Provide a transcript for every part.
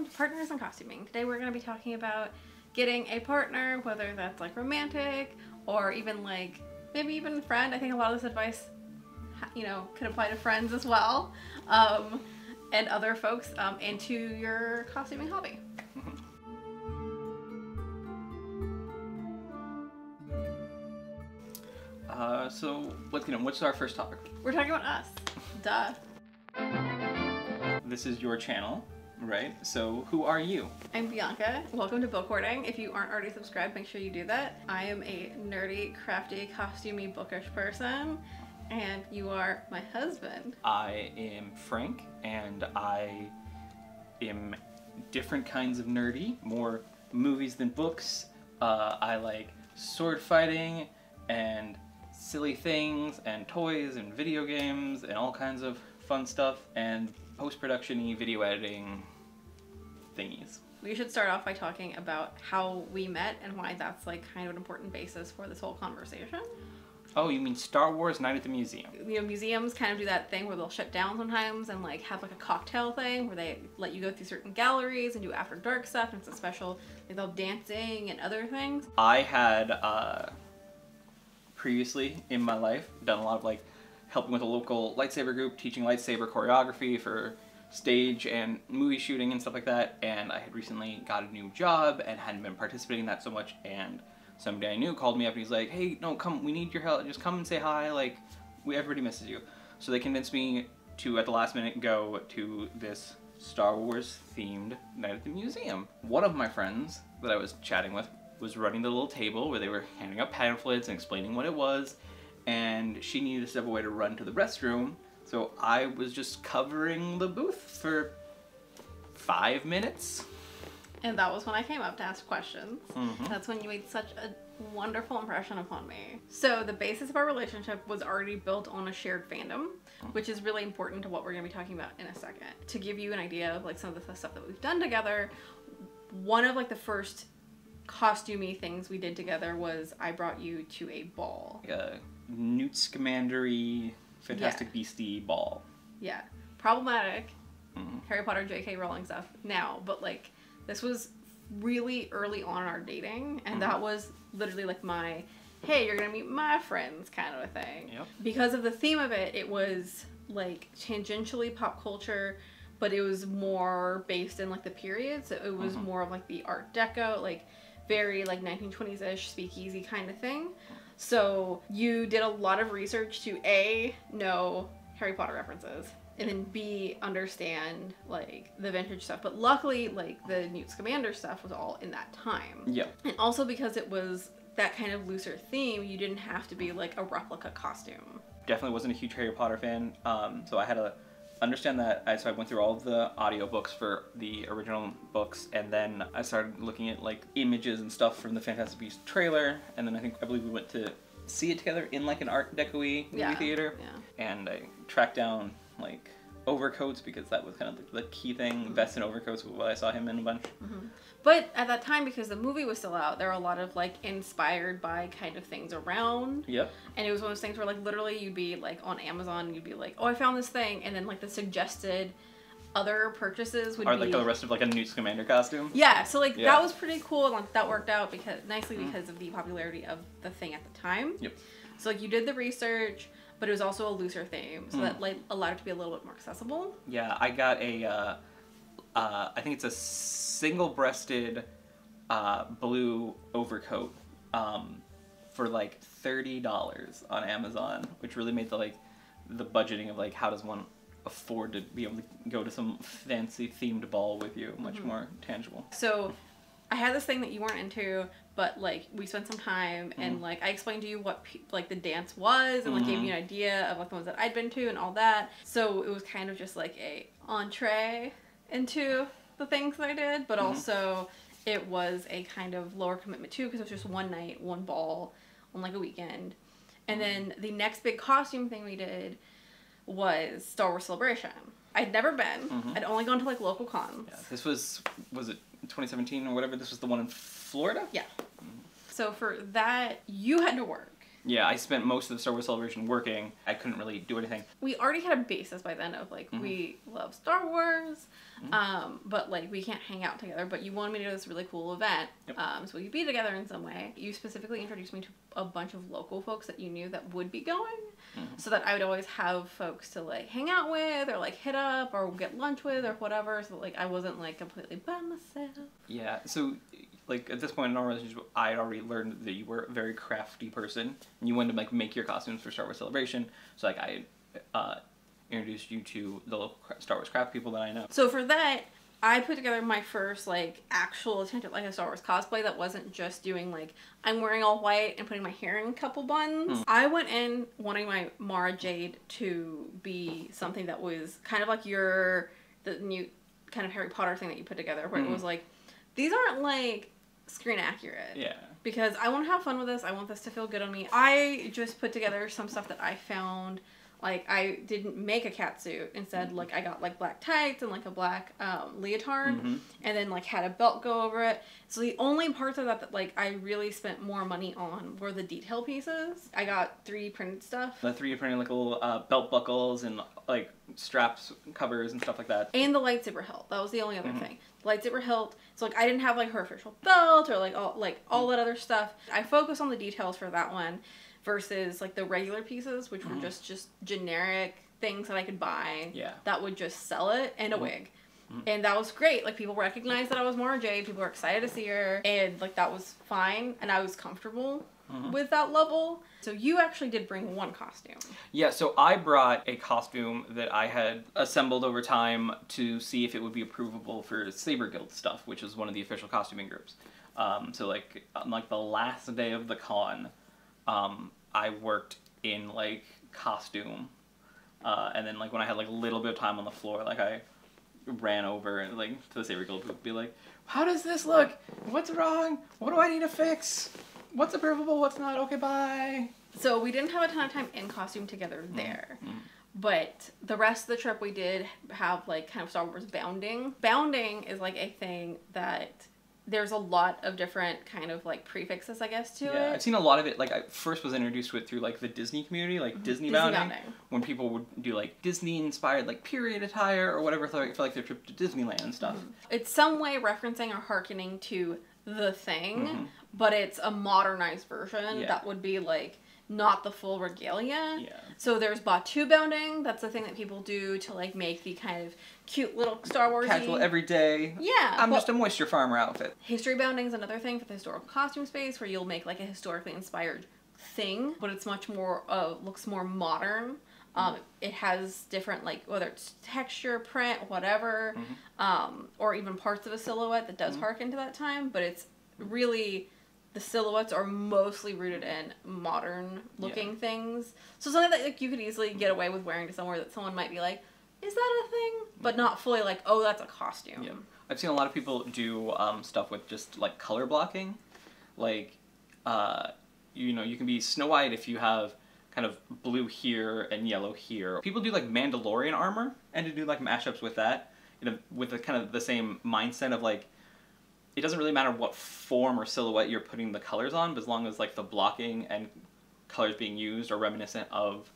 welcome to Partners in Costuming. Today we're going to be talking about getting a partner, whether that's like romantic or even like maybe even a friend. I think a lot of this advice, you know, could apply to friends as well, and other folks into your costuming hobby. So what's our first topic? We're talking about us. Duh. This is your channel, right? So who are you? I'm Bianca. Welcome to Bookhoarding. If you aren't already subscribed, make sure you do that. I am a nerdy, crafty, costumey, bookish person, and you are my husband. I am Frank, and I am different kinds of nerdy, more movies than books. I like sword fighting and silly things and toys and video games and all kinds of fun stuff and post-production-y video editing thingies. We should start off by talking about how we met and why that's like kind of an important basis for this whole conversation. Oh, you mean Star Wars Night at the Museum? You know, museums kind of do that thing where they'll shut down sometimes and like have like a cocktail thing where they let you go through certain galleries and do after dark stuff, and it's a special, like they'll dancing and other things. I had previously in my life done a lot of like helping with a local lightsaber group, teaching lightsaber choreography for stage and movie shooting and stuff like that, and I had recently got a new job and hadn't been participating in that so much, and somebody I knew called me up and he's like, hey, no, come, we need your help, just come and say hi, like, everybody misses you. So they convinced me to, at the last minute, go to this Star Wars themed night at the museum. One of my friends that I was chatting with was running the little table where they were handing out pamphlets and explaining what it was, and she needed to step away to run to the restroom, so I was just covering the booth for 5 minutes. And that was when I came up to ask questions. That's when you made such a wonderful impression upon me. So the basis of our relationship was already built on a shared fandom, which is really important to what we're going to be talking about in a second. To give you an idea of like some of the stuff that we've done together, one of like the first costumey things we did together was I brought you to a ball. Like a Newt Scamander-y Fantastic Beastie ball. Yeah. Problematic. Harry Potter, J.K. Rowling stuff now, but like this was really early on in our dating, and that was literally like my, hey, you're gonna meet my friends kind of a thing. Yep. Because of the theme of it, it was like tangentially pop culture, but it was more based in like the period, so it was more of like the Art Deco, like very like 1920s-ish speakeasy kind of thing. So you did a lot of research to A, know Harry Potter references, and then B, understand like the vintage stuff. But luckily, like the Newt Scamander stuff was all in that time. Yeah. And also because it was that kind of looser theme, you didn't have to be like a replica costume. Definitely wasn't a huge Harry Potter fan, so I had to understand that. So I went through all of the audiobooks for the original books, and then I started looking at like images and stuff from the Fantastic Beasts trailer, and then I believe we went to see it together in like an Art Deco-y movie theater, and I tracked down like overcoats because that was kind of the key thing. Vests and overcoats was what I saw him in a bunch. But at that time, because the movie was still out, there were a lot of like inspired by kind of things around. Yep. And it was one of those things where like literally you'd be like on Amazon and you'd be like, oh, I found this thing, and then like the suggested other purchases would be like the rest of like a Newt Scamander costume. Yeah, so like that was pretty cool, and like that worked out because nicely because of the popularity of the thing at the time. Yep. So like you did the research, but it was also a looser theme, so that like allowed it to be a little bit more accessible. Yeah, I got a I think it's a single-breasted blue overcoat for like $30 on Amazon, which really made the budgeting of like how does one afford to be able to go to some fancy themed ball with you much more tangible. So I had this thing that you weren't into, but like we spent some time and like I explained to you what like the dance was, and like gave you an idea of like the ones that I'd been to and all that. So it was kind of just like a entree into the things that I did, but also it was a kind of lower commitment too, because it was just one night, one ball on like a weekend. And then the next big costume thing we did was Star Wars Celebration. I'd never been. I'd only gone to like local cons. Yeah, this was it 2017 or whatever? This was the one in Florida? Yeah. So for that, you had to work. Yeah, I spent most of the Star Wars Celebration working. I couldn't really do anything. We already had a basis by then of like, we love Star Wars, but like we can't hang out together, but you wanted me to do this really cool event, so we could be together in some way. You specifically introduced me to a bunch of local folks that you knew that would be going, so that I would always have folks to like hang out with or like hit up or get lunch with or whatever, so like I wasn't like completely by myself. Yeah, so like at this point in our relationship, I had already learned that you were a very crafty person, and you wanted to like make your costumes for Star Wars Celebration. So like I introduced you to the local Star Wars craft people that I know. So for that, I put together my first like actual attempt at like a Star Wars cosplay that wasn't just doing like I'm wearing all white and putting my hair in a couple buns. I went in wanting my Mara Jade to be something that was kind of like the new kind of Harry Potter thing that you put together, where it was like, these aren't like screen accurate. Yeah. Because I want to have fun with this. I want this to feel good on me. I just put together some stuff that I found. Like, I didn't make a cat suit. Instead, like, I got, like, black tights and, like, a black leotard. And then, like, had a belt go over it. So the only parts of that like, I really spent more money on were the detail pieces. I got 3D printed stuff. The 3D printed, like, little belt buckles and, like, straps, covers, and stuff like that. And the lightsaber hilt. That was the only other thing. Lightsaber hilt. So, like, I didn't have, like, her official belt or, like, all that other stuff. I focused on the details for that one. Versus like the regular pieces, which were just generic things that I could buy that would just sell it, and a wig. And that was great. Like, people recognized that I was Mara Jade. People were excited to see her, and like that was fine, and I was comfortable with that level. So you actually did bring one costume. Yeah, so I brought a costume that I had assembled over time to see if it would be approvable for Saber Guild stuff, which is one of the official costuming groups. So like on like the last day of the con, I worked in like costume, and then like when I had like a little bit of time on the floor, like I ran over and like to the Saber Guild would be like, how does this look? What's wrong? What do I need to fix? What's approvable? What's not? Okay, bye. So we didn't have a ton of time in costume together there. But the rest of the trip we did have like kind of Star Wars bounding. Bounding is like a thing that there's a lot of different kind of like prefixes, I guess, to it. Yeah, I've seen a lot of it. Like, I first was introduced to it through like the Disney community, like Disneybounding, when people would do like Disney-inspired like period attire or whatever for like their trip to Disneyland and stuff. It's some way referencing or hearkening to the thing, but it's a modernized version that would be like not the full regalia. So there's Batuubounding. That's the thing that people do to like make the kind of cute little Star Wars casual everyday. Yeah. I'm just a moisture farmer outfit. Historybounding is another thing for the historical costume space where you'll make like a historically inspired thing, but it's much more looks more modern. It has different like whether it's texture, print, whatever, or even parts of a silhouette that does harken to that time, but it's really the silhouettes are mostly rooted in modern looking things. So something that like you could easily get away with wearing to somewhere that someone might be like, is that a thing? But not fully like, oh, that's a costume. Yeah. I've seen a lot of people do stuff with just like color blocking. Like, you know, you can be Snow White if you have kind of blue here and yellow here. People do like Mandalorian armor and to do like mashups with that, you know, with the kind of the same mindset of like, it doesn't really matter what form or silhouette you're putting the colors on, but as long as like the blocking and colors being used are reminiscent of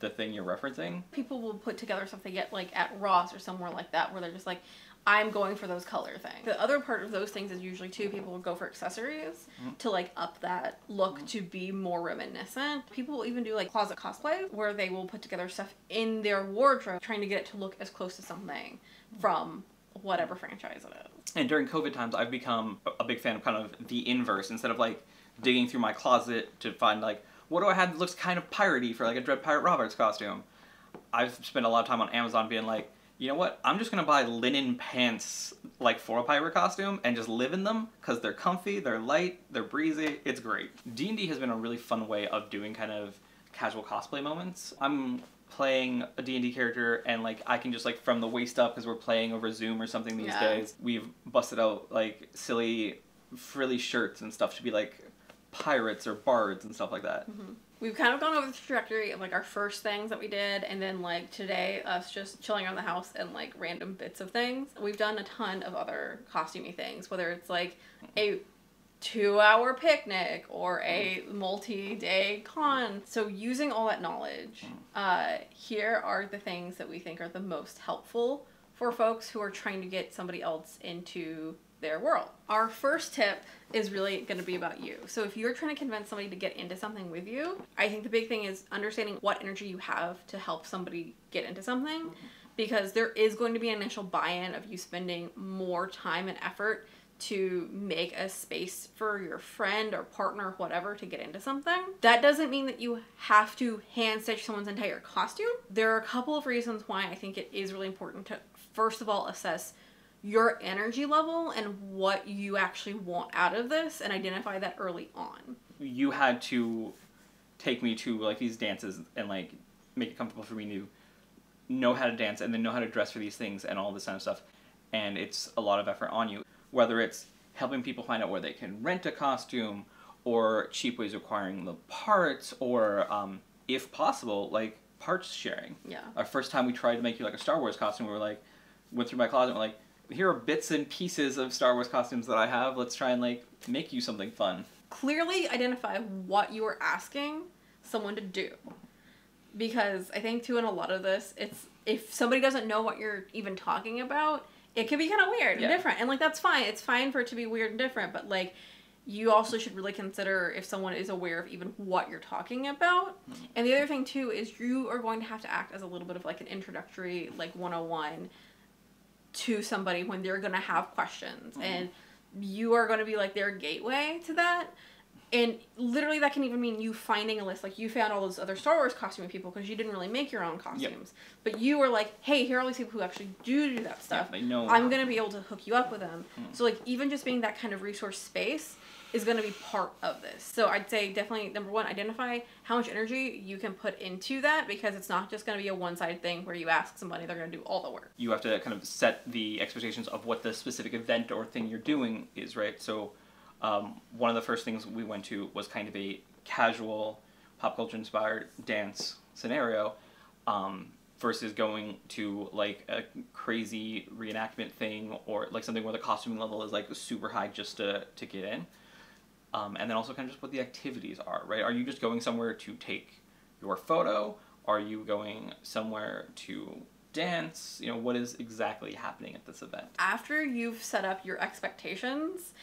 the thing you're referencing. People will put together something at Ross or somewhere like that where they're just like, I'm going for those color things. The other part of those things is usually too, people will go for accessories to like up that look to be more reminiscent. People will even do like closet cosplay where they will put together stuff in their wardrobe trying to get it to look as close to something from whatever franchise it is. And during COVID times, I've become a big fan of kind of the inverse. Instead of like digging through my closet to find like, what do I have that looks kind of piratey for like a Dread Pirate Roberts costume? I've spent a lot of time on Amazon being like, you know what? I'm just going to buy linen pants like for a pirate costume and just live in them because they're comfy, they're light, they're breezy. It's great. D&D has been a really fun way of doing kind of casual cosplay moments. I'm playing a D&D character and like I can just like from the waist up because we're playing over Zoom or something these days. We've busted out like silly frilly shirts and stuff to be like pirates or bards and stuff like that. We've kind of gone over the trajectory of like our first things that we did and then like today us just chilling around the house and like random bits of things. We've done a ton of other costumey things, whether it's like a 2-hour picnic or a multi-day con. So using all that knowledge, here are the things that we think are the most helpful for folks who are trying to get somebody else into their world. Our first tip is really going to be about you. So if you're trying to convince somebody to get into something with you, I think the big thing is understanding what energy you have to help somebody get into something, because there is going to be an initial buy-in of you spending more time and effort to make a space for your friend or partner or whatever to get into something. That doesn't mean that you have to hand stitch someone's entire costume. There are a couple of reasons why I think it is really important to, first of all, assess your energy level and what you actually want out of this and identify that early on. You had to take me to like these dances and like make it comfortable for me to know how to dance and then know how to dress for these things and all this kind of stuff. And it's a lot of effort on you. Whether it's helping people find out where they can rent a costume, or cheap ways of acquiring the parts, or if possible, like parts sharing. Yeah. Our first time we tried to make you like a Star Wars costume, we were like, went through my closet and we're like, here are bits and pieces of Star Wars costumes that I have. Let's try and like make you something fun. Clearly identify what you are asking someone to do. Because I think too in a lot of this, it's if somebody doesn't know what you're even talking about, it can be kind of weird and different. And, like, that's fine. It's fine for it to be weird and different. But, like, you also should really consider if someone is aware of even what you're talking about. Mm-hmm. And the other thing, too, is you are going to have to act as a little bit of, like, an introductory, like, 101 to somebody when they're going to have questions. Mm-hmm. And you are going to be, like, their gateway to that. And literally that can even mean you finding a list. Like, you found all those other Star Wars costuming people because you didn't really make your own costumes. Yep. But you were like, hey, here are all these people who actually do that stuff. Yeah, they know. I'm going to be able to hook you up with them. So, like, even just being that kind of resource space is going to be part of this. So I'd say definitely, number one, identify how much energy you can put into that, because it's not just going to be a one-sided thing where you ask somebody, they're going to do all the work. You have to kind of set the expectations of what the specific event or thing you're doing is, right? So one of the first things we went to was kind of a casual, pop culture inspired dance scenario, versus going to like a crazy reenactment thing or like something where the costuming level is like super high just to get in. And then also kind of just what the activities are, right? Are you just going somewhere to take your photo? Are you going somewhere to dance? You know, what is exactly happening at this event? After you've set up your expectations,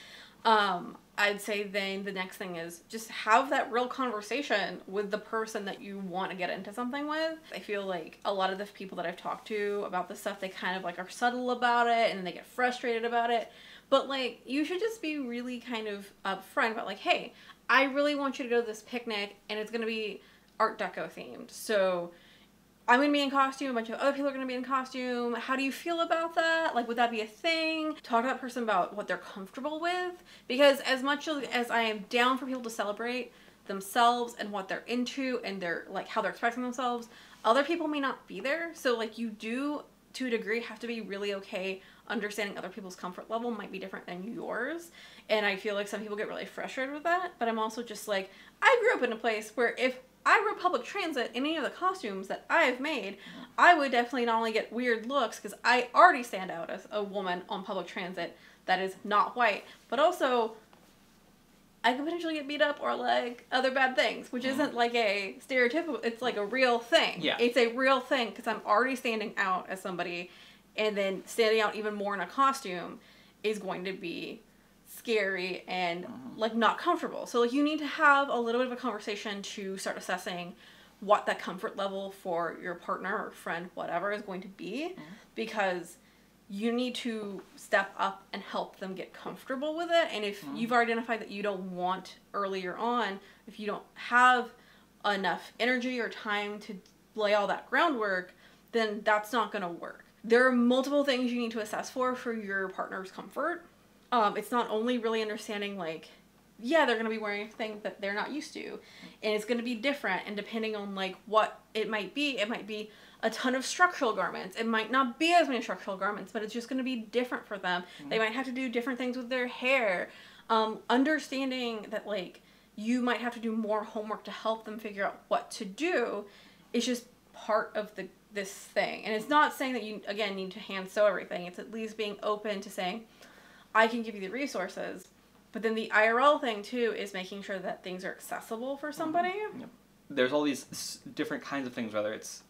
I'd say then the next thing is just have that real conversation with the person that you want to get into something with. I feel like a lot of the people that I've talked to about this stuff, they kind of like are subtle about it and then they get frustrated about it. But like, you should just be really kind of upfront about like, hey, I really want you to go to this picnic and it's going to be Art Deco themed. So I'm going to be in costume, a bunch of other people are going to be in costume. How do you feel about that? Like, would that be a thing? Talk to that person about what they're comfortable with. Because as much as I am down for people to celebrate themselves and what they're into and their, like, how they're expressing themselves, other people may not be there. So, like, you do, to a degree, have to be really okay understanding other people's comfort level might be different than yours. And I feel like some people get really frustrated with that. But I'm also just like, I grew up in a place where if I rode public transit in any of the costumes that I've made, I would definitely not only get weird looks because I already stand out as a woman on public transit that is not white, but also I could potentially get beat up or like other bad things, which isn't like a stereotypical, it's like a real thing. Yeah. It's a real thing because I'm already standing out as somebody, and then standing out even more in a costume is going to be scary and like not comfortable. So like you need to have a little bit of a conversation to start assessing what that comfort level for your partner or friend, whatever, is going to be, because you need to step up and help them get comfortable with it. And if you've identified that you don't want earlier on, if you don't have enough energy or time to lay all that groundwork, then that's not going to work. There are multiple things you need to assess for your partner's comfort. It's not only really understanding, like, yeah, they're going to be wearing a thing that they're not used to, and it's going to be different, and depending on, like, what it might be a ton of structural garments. It might not be as many structural garments, but it's just going to be different for them. They might have to do different things with their hair. Understanding that, like, you might have to do more homework to help them figure out what to do is just part of this thing. And it's not saying that you, again, need to hand sew everything. It's at least being open to saying, I can give you the resources, But then the IRL thing too is making sure that things are accessible for somebody. Yep. There's all these different kinds of things, whether it's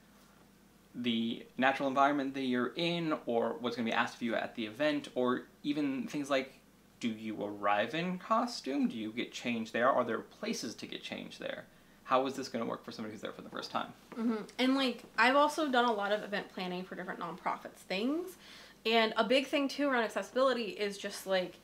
the natural environment that you're in, or what's going to be asked of you at the event, or even things like, do you arrive in costume? Do you get changed there? Are there places to get changed there? How is this going to work for somebody who's there for the first time? And like, I've also done a lot of event planning for different nonprofits things. And a big thing too around accessibility is just like,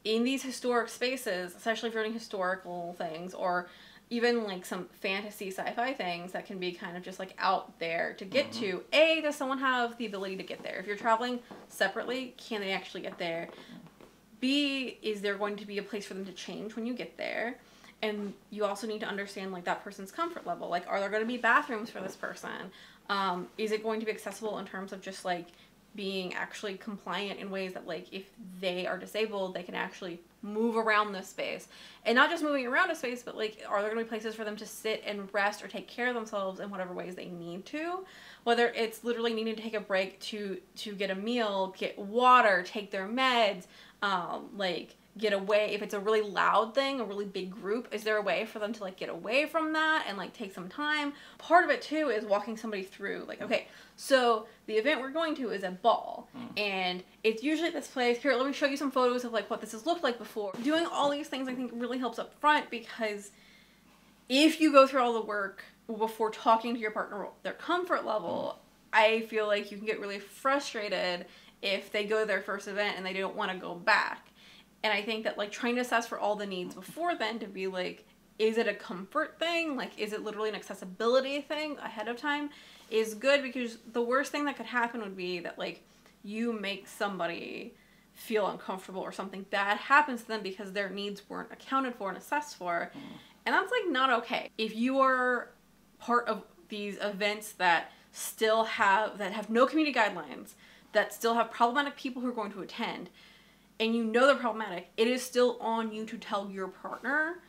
in these historic spaces, especially if you're doing historical things, or even like some fantasy sci-fi things that can be kind of just like out there to get to. A, does someone have the ability to get there? If you're traveling separately, can they actually get there? B, is there going to be a place for them to change when you get there? And you also need to understand like that person's comfort level. Like, are there going to be bathrooms for this person? Is it going to be accessible in terms of just like being actually compliant in ways that like if they are disabled, they can actually move around this space? And not just moving around a space, but like, are there going to be places for them to sit and rest or take care of themselves in whatever ways they need to? Whether it's literally needing to take a break to get a meal, get water, take their meds, like get away. If it's a really loud thing, a really big group, is there a way for them to like get away from that and like take some time? Part of it too is walking somebody through like, okay, so the event we're going to is a ball, and it's usually this place. Here, let me show you some photos of like what this has looked like before. Doing all these things I think really helps up front, because if you go through all the work before talking to your partner, their comfort level, I feel like you can get really frustrated if they go to their first event and they don't want to go back. And I think that like trying to assess for all the needs before then, to be like, is it a comfort thing? Like, is it literally an accessibility thing ahead of time, is good, because the worst thing that could happen would be that like you make somebody feel uncomfortable or something bad happens to them because their needs weren't accounted for and assessed for. And that's like not okay. If you are part of these events that still have no community guidelines, that still have problematic people who are going to attend, and you know they're problematic, it is still on you to tell your partner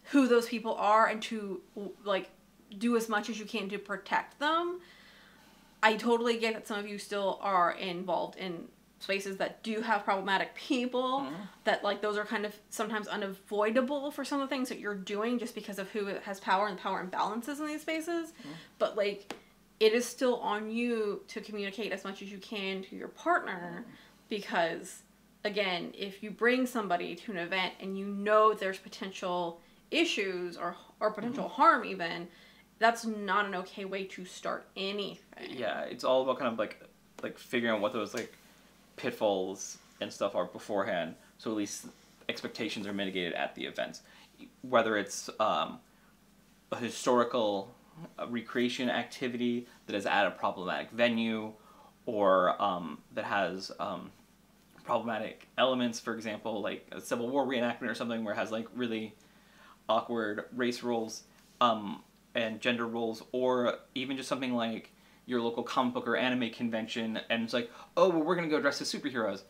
who those people are and to like do as much as you can to protect them. I totally get that some of you still are involved in spaces that do have problematic people, that like those are kind of sometimes unavoidable for some of the things that you're doing just because of who has power and power imbalances in these spaces. But like, it is still on you to communicate as much as you can to your partner, because again, if you bring somebody to an event and you know there's potential issues or potential harm even, that's not an okay way to start anything. Yeah, it's all about kind of like figuring out what those like pitfalls and stuff are beforehand, so at least expectations are mitigated at the events. Whether it's a historical recreation activity that is at a problematic venue, or that has problematic elements, for example, like a Civil War reenactment or something where it has like really awkward race roles and gender roles, or even just something like your local comic book or anime convention, and it's like, oh, well, we're gonna go dress as superheroes.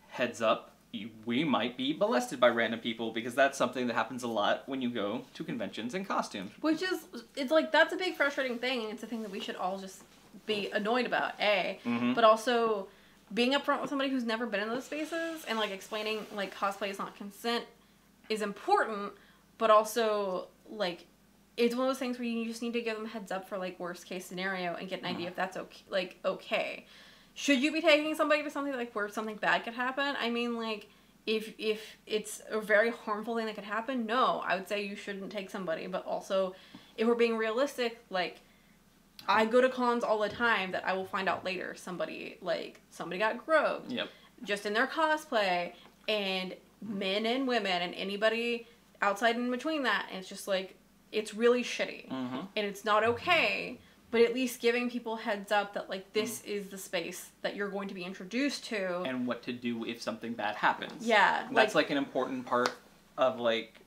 Heads up, we might be molested by random people, because that's something that happens a lot when you go to conventions in costumes. Which is, it's like, that's a big frustrating thing, and it's a thing that we should all just be annoyed about, but also being upfront with somebody who's never been in those spaces and like explaining like cosplay is not consent is important, but also like it's one of those things where you just need to give them a heads up for like worst case scenario and get an idea if that's okay. Like, okay, should you be taking somebody to something like where something bad could happen? I mean, like, if it's a very harmful thing that could happen, no, I would say you shouldn't take somebody. But also, if we're being realistic, like, I go to cons all the time that I will find out later somebody got groped just in their cosplay, and men and women and anybody outside and in between that, and it's just like, it's really shitty and it's not okay. But at least giving people heads up that like this is the space that you're going to be introduced to, and what to do if something bad happens. Yeah, that's like an important part of like,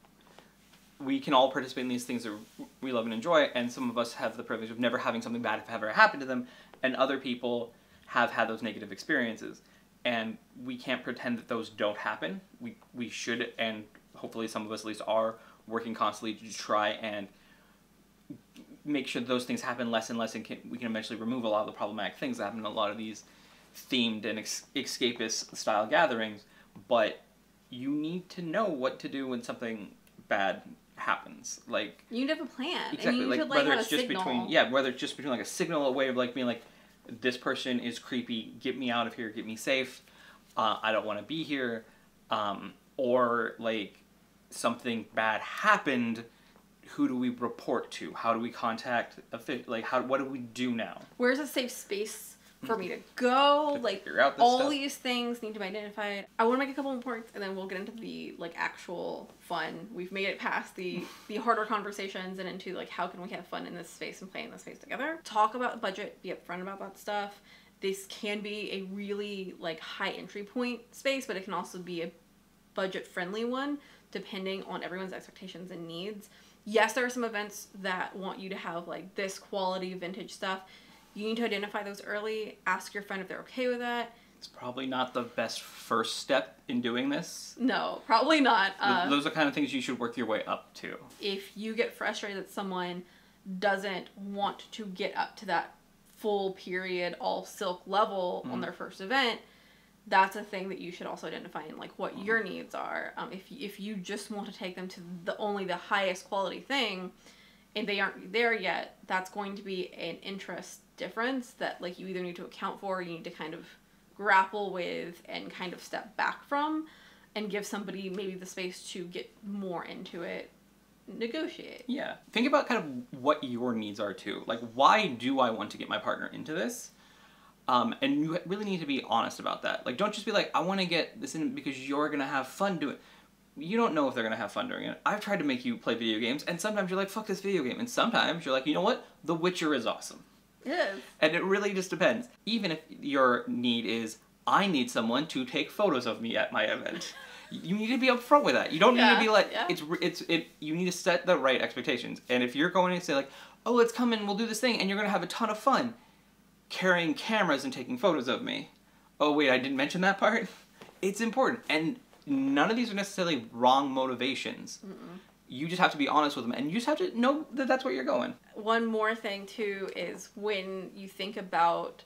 we can all participate in these things that we love and enjoy, and some of us have the privilege of never having something bad ever happen to them, and other people have had those negative experiences, and we can't pretend that those don't happen. We should, and hopefully some of us at least are, working constantly to try and make sure those things happen less and less, and we can eventually remove a lot of the problematic things that happen in a lot of these themed and escapist style gatherings. But you need to know what to do when something bad happens. Like, you need to have a plan. Exactly. And you like, should, whether have it's a just signal. whether it's just between like a signal, a way of like being like, this person is creepy, get me out of here, get me safe, I don't want to be here, or like something bad happened, who do we report to? How do we contact what do we do now? Where's a safe space for me to go? Like, all stuff. These things need to be identified. I want to make a couple more points, and then we'll get into the like actual fun. We've made it past the harder conversations and into like how can we have fun in this space and play in this space together. Talk about the budget. Be upfront about that stuff. This can be a really like high entry point space, but it can also be a budget friendly one depending on everyone's expectations and needs. Yes, there are some events that want you to have like this quality vintage stuff. You need to identify those early. Ask your friend if they're okay with that. It's probably not the best first step in doing this. No, probably not. Those are kind of things you should work your way up to. If you get frustrated that someone doesn't want to get up to that full period all silk level on their first event, that's a thing that you should also identify in like what your needs are. If you just want to take them to only the highest quality thing and they aren't there yet, that's going to be an interest difference that like you either need to account for, or you need to kind of grapple with and kind of step back from and give somebody maybe the space to get more into it, negotiate. Yeah. Think about kind of what your needs are too. Like, why do I want to get my partner into this? And you really need to be honest about that. Like, don't just be like, I want to get this in because you're going to have fun doing it. You don't know if they're going to have fun doing it. I've tried to make you play video games, and sometimes you're like, fuck this video game. And sometimes you're like, you know what? The Witcher is awesome. It is. And it really just depends. Even if your need is, I need someone to take photos of me at my event. You need to be upfront with that. You don't need to be like, you need to set the right expectations. And if you're going to say like, oh, let's come and we'll do this thing, and you're going to have a ton of fun carrying cameras and taking photos of me. Oh, wait, I didn't mention that part? It's important. And none of these are necessarily wrong motivations. You just have to be honest with them, and you just have to know that that's where you're going. One more thing, too, is when you think about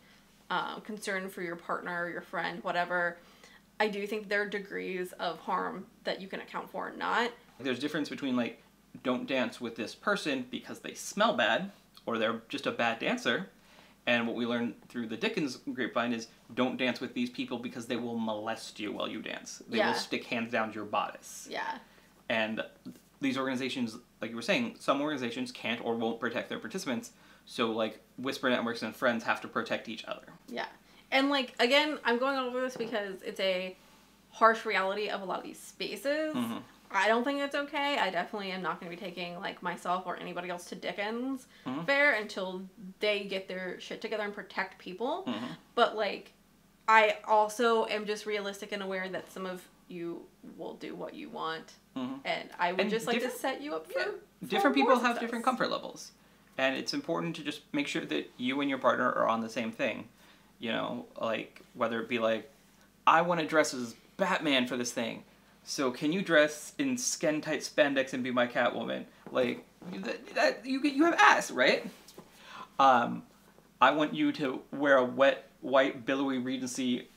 concern for your partner, your friend, whatever, I do think there are degrees of harm that you can account for or not. There's a difference between, like, don't dance with this person because they smell bad, or they're just a bad dancer. And what we learned through the Dickens grapevine is don't dance with these people because they will molest you while you dance. They will stick hands down your bodice. Yeah. And these organizations, like you were saying, some organizations can't or won't protect their participants. So, like, Whisper Networks and Friends have to protect each other. Yeah. And, like, again, I'm going over this because it's a harsh reality of a lot of these spaces. I don't think it's okay. I definitely am not going to be taking, like, myself or anybody else to Dickens Fair until they get their shit together and protect people. But, like, I also am just realistic and aware that some of you will do what you want. And I would just like to set you up for different people have different comfort levels. And it's important to just make sure that you and your partner are on the same thing. You know, like, whether it be like, I want to dress as Batman for this thing. So can you dress in skin-tight spandex and be my Catwoman? Like, you have ass, right? I want you to wear a wet, white, billowy Regency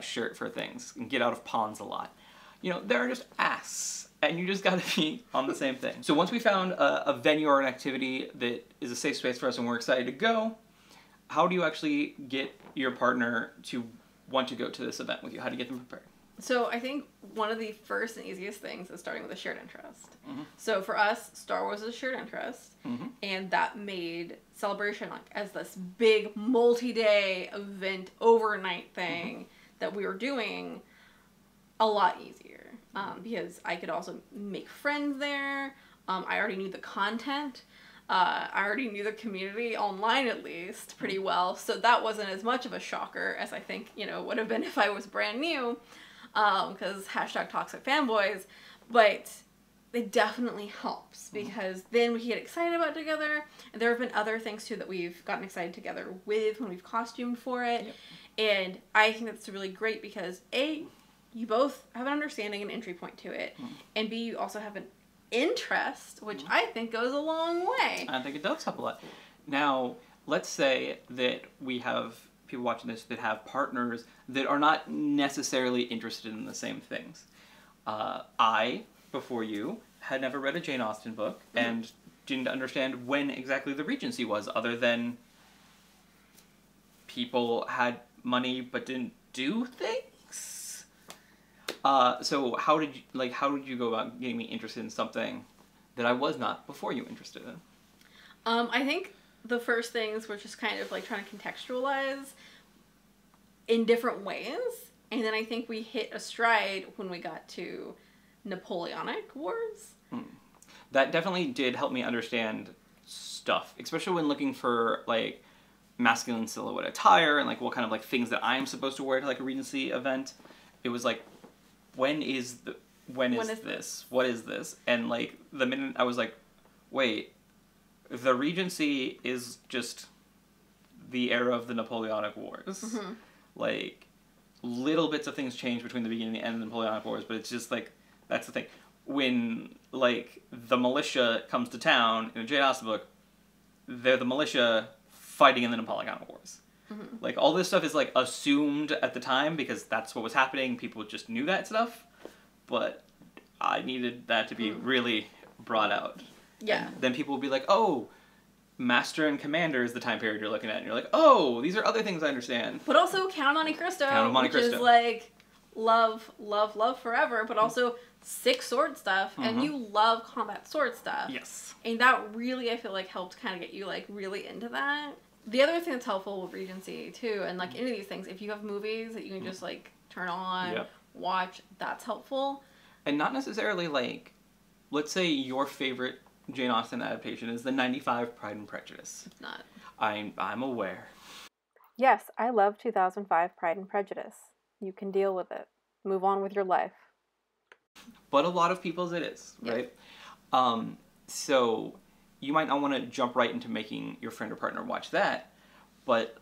shirt for things and get out of ponds a lot. You know, there are just ass, and you just gotta be on the same thing. So once we found a venue or an activity that is a safe space for us and we're excited to go, how do you actually get your partner to want to go to this event with you? How do you get them prepared? So I think one of the first and easiest things is starting with a shared interest. So for us, Star Wars is a shared interest, and that made Celebration like as this big multi-day event overnight thing that we were doing a lot easier because I could also make friends there. I already knew the content. I already knew the community online at least pretty well, so that wasn't as much of a shocker as I think, you know, would have been if I was brand new. Because #ToxicFanboys, but it definitely helps because then we get excited about it together, and there have been other things too that we've gotten excited together with when we've costumed for it, and I think that's really great because A, you both have an understanding and entry point to it, and B, you also have an interest, which I think goes a long way. I think it does help a lot. Now, let's say that we have people watching this that have partners that are not necessarily interested in the same things. I, before you, had never read a Jane Austen book and didn't understand when exactly the Regency was, other than people had money but didn't do things. So how did you go about getting me interested in something that I was not before you interested in? I think the first things were just kind of like trying to contextualize in different ways, and then I think we hit a stride when we got to Napoleonic Wars. That definitely did help me understand stuff, especially when looking for like masculine silhouette attire and like what kind of like things that I'm supposed to wear to like a Regency event. It was like, when is this? What is this? And like the minute I was like, wait, the Regency is just the era of the Napoleonic Wars. Like, little bits of things change between the beginning and the end of the Napoleonic Wars, but it's just like, that's the thing. When, like, the militia comes to town in a Jane Austen book, they're the militia fighting in the Napoleonic Wars. Like, all this stuff is, like, assumed at the time because that's what was happening. People just knew that stuff. But I needed that to be really brought out. Yeah. And then people would be like, oh, Master and Commander is the time period you're looking at. And you're like, oh, these are other things I understand. But also Count of Monte Cristo, which is, like, love, love, love forever, but also 6 sword stuff, and you love combat sword stuff. Yes. And that really, I feel like, helped kind of get you, like, really into that. The other thing that's helpful with Regency, too, and, like, any of these things, if you have movies that you can just, like, turn on, watch, that's helpful. And not necessarily, like, let's say your favorite Jane Austen adaptation is the 95 Pride and Prejudice. It's not. I'm aware. Yes, I love 2005 Pride and Prejudice. You can deal with it. Move on with your life. But a lot of people's it is, right? So you might not want to jump right into making your friend or partner watch that, but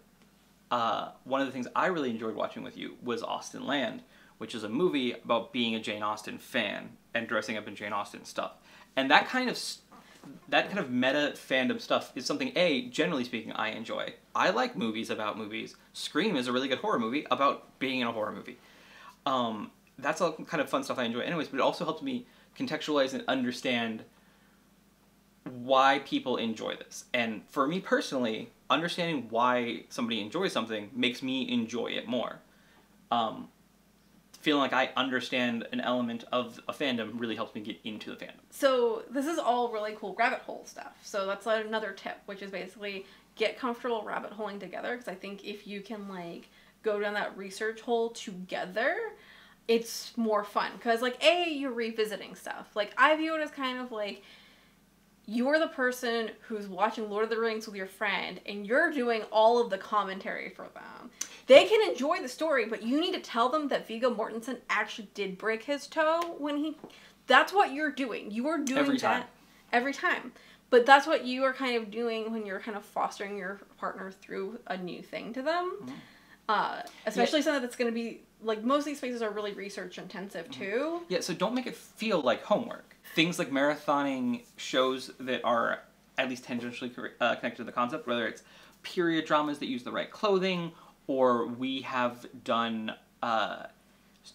one of the things I really enjoyed watching with you was Austen Land, which is a movie about being a Jane Austen fan and dressing up in Jane Austen stuff. And that kind of meta fandom stuff is something, generally speaking, I enjoy. I like movies about movies. Scream is a really good horror movie about being in a horror movie. That's all kind of fun stuff I enjoy anyways, but it also helps me contextualize and understand why people enjoy this. And for me personally, understanding why somebody enjoys something makes me enjoy it more. Feeling like I understand an element of a fandom really helps me get into the fandom. So this is all really cool rabbit hole stuff. So that's another tip, which is basically get comfortable rabbit holing together, because I think if you can, like, go down that research hole together, it's more fun. Because, like, you're revisiting stuff. Like, I view it as kind of like, you're the person who's watching Lord of the Rings with your friend, and you're doing all of the commentary for them. They can enjoy the story, but you need to tell them that Viggo Mortensen actually did break his toe when he... That's what you're doing. You are doing that every time. But that's what you are kind of doing when you're kind of fostering your partner through a new thing to them. Especially something that's going to be... Like, most of these spaces are really research intensive, too. Yeah, so don't make it feel like homework. Things like marathoning shows that are at least tangentially connected to the concept, whether it's period dramas that use the right clothing, or we have done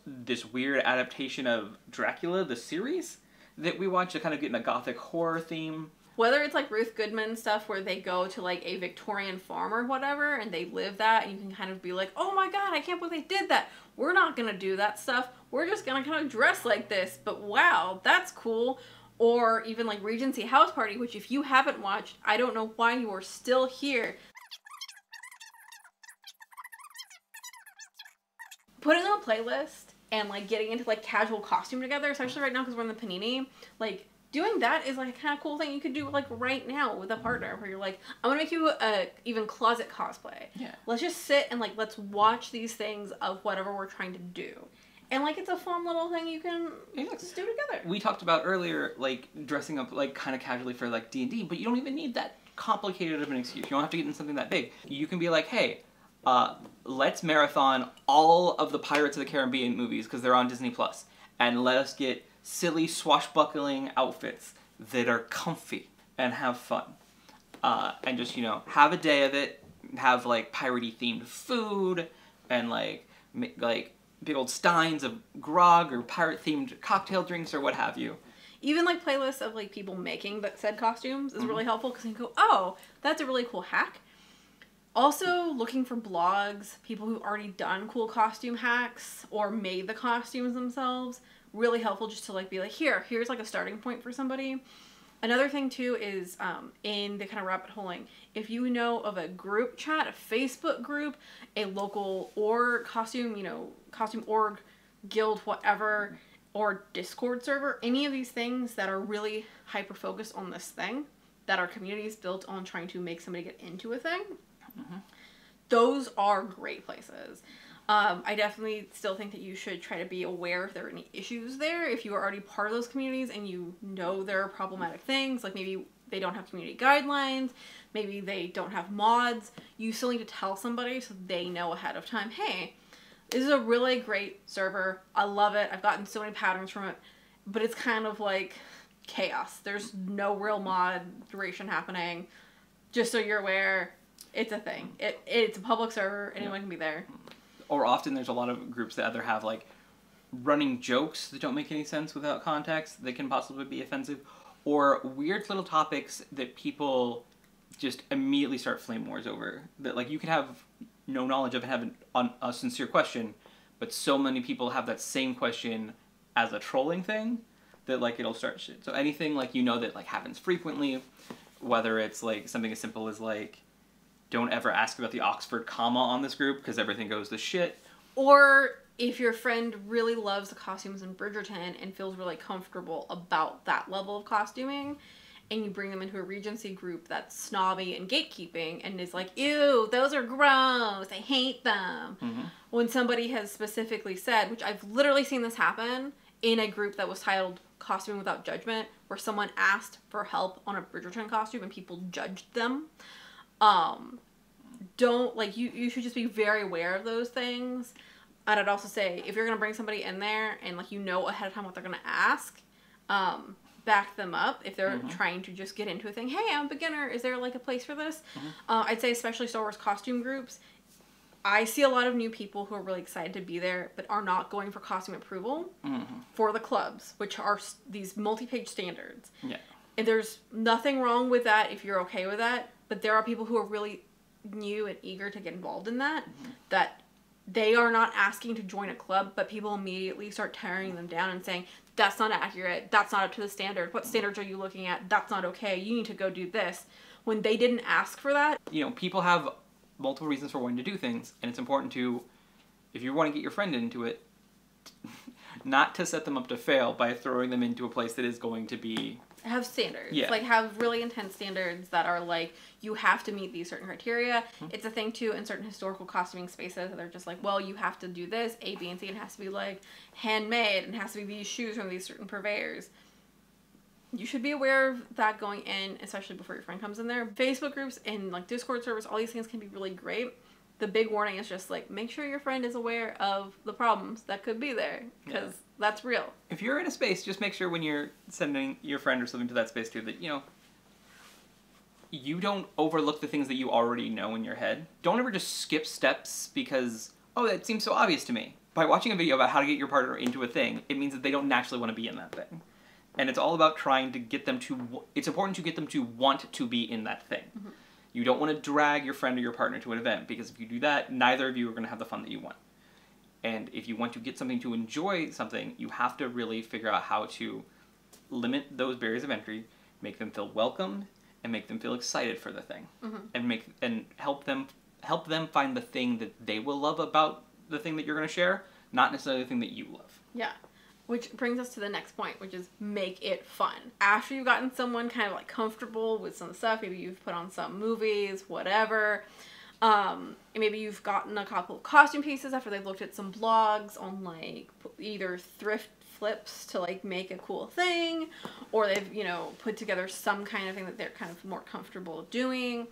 this weird adaptation of Dracula, the series, that we watch to kind of get in a gothic horror theme. Whether it's like Ruth Goodman stuff where they go to like a Victorian farm or whatever and they live that, and you can kind of be like, oh my god, I can't believe they did that. We're not going to do that stuff. We're just going to kind of dress like this, but wow, that's cool. Or even like Regency House Party, which if you haven't watched, I don't know why you are still here. Putting on a playlist and like getting into like casual costume together, especially right now because we're in the panini, like doing that is like a kind of cool thing you could do like right now with a partner where you're like, I'm gonna make you a even closet cosplay. Yeah. Let's just sit and like let's watch these things of whatever we're trying to do. And like it's a fun little thing you can just do together. We talked about earlier like dressing up like kind of casually for like D&D, but you don't even need that complicated of an excuse. You don't have to get in something that big. You can be like, hey, let's marathon all of the Pirates of the Caribbean movies because they're on Disney Plus, and let us get silly swashbuckling outfits that are comfy and have fun, and just, you know, have a day of it. Have like piratey themed food and like big old steins of grog or pirate-themed cocktail drinks or what have you. Even like playlists of like people making said costumes is really helpful because you can go, oh, that's a really cool hack. Also, looking for blogs, people who've already done cool costume hacks or made the costumes themselves, really helpful just to like be like, here's like a starting point for somebody. Another thing too is in the kind of rabbit holing, if you know of a group chat, a Facebook group, a local org, costume org, guild, whatever, or Discord server, any of these things that are really hyper focused on this thing, that our community is built on trying to make somebody get into a thing, those are great places. I definitely still think that you should try to be aware if there are any issues there. If you are already part of those communities and you know there are problematic things, like maybe they don't have community guidelines, maybe they don't have mods, you still need to tell somebody so they know ahead of time, hey, this is a really great server. I love it. I've gotten so many patterns from it, but it's kind of like chaos. There's no real moderation happening. Just so you're aware, it's a thing. It's a public server. Anyone can be there. Or often there's a lot of groups that either have like running jokes that don't make any sense without context that can possibly be offensive, or weird little topics that people just immediately start flame wars over. That like you can have no knowledge of and have a sincere question, but so many people have that same question as a trolling thing that like it'll start shit. So anything like that like happens frequently, whether it's like something as simple as like, don't ever ask about the Oxford comma on this group because everything goes to shit. Or if your friend really loves the costumes in Bridgerton and feels really comfortable about that level of costuming, and you bring them into a Regency group that's snobby and gatekeeping and is like, ew, those are gross, I hate them. When somebody has specifically said, which I've literally seen this happen in a group that was titled Costuming Without Judgment, where someone asked for help on a Bridgerton costume and people judged them. Don't, like, you should just be very aware of those things. And I'd also say, if you're going to bring somebody in there and, like, you know ahead of time what they're going to ask, back them up. If they're trying to just get into a thing, hey, I'm a beginner, is there, like, a place for this? I'd say especially Star Wars costume groups, I see a lot of new people who are really excited to be there, but are not going for costume approval for the clubs, which are these multi-page standards. Yeah. And there's nothing wrong with that if you're okay with that, but there are people who are really new and eager to get involved in that, that they are not asking to join a club, but people immediately start tearing them down and saying, that's not accurate, that's not up to the standard, what standards are you looking at, that's not okay, you need to go do this, when they didn't ask for that. People have multiple reasons for wanting to do things, and it's important to, if you want to get your friend into it, not to set them up to fail by throwing them into a place that is going to be... Have standards. Yeah. Like, have really intense standards that are like, you have to meet these certain criteria. It's a thing, too, in certain historical costuming spaces that they're just like, well, you have to do this, A, B, and C, and it has to be, like, handmade, and it has to be these shoes from these certain purveyors. You should be aware of that going in, especially before your friend comes in there. Facebook groups and, like, Discord servers, all these things can be really great. The big warning is just, like, make sure your friend is aware of the problems that could be there, because that's real. If you're in a space, just make sure when you're sending your friend or something to that space, too, that, you don't overlook the things that you already know in your head. Don't ever just skip steps because, oh, that seems so obvious to me. By watching a video about how to get your partner into a thing, it means that they don't naturally want to be in that thing. And it's all about trying to get them to... It's important to get them to want to be in that thing. You don't want to drag your friend or your partner to an event, because if you do that, neither of you are going to have the fun that you want. And if you want to get something to enjoy something, you have to really figure out how to limit those barriers of entry, make them feel welcomed, and make them feel excited for the thing. And help them find the thing that they will love about the thing that you're going to share, not necessarily the thing that you love. Yeah. Which brings us to the next point, which is make it fun. After you've gotten someone kind of like comfortable with some stuff, maybe you've put on some movies, whatever, and maybe you've gotten a couple of costume pieces after they've looked at some blogs on like either thrift flips to like make a cool thing, or they've, put together some kind of thing that they're kind of more comfortable doing.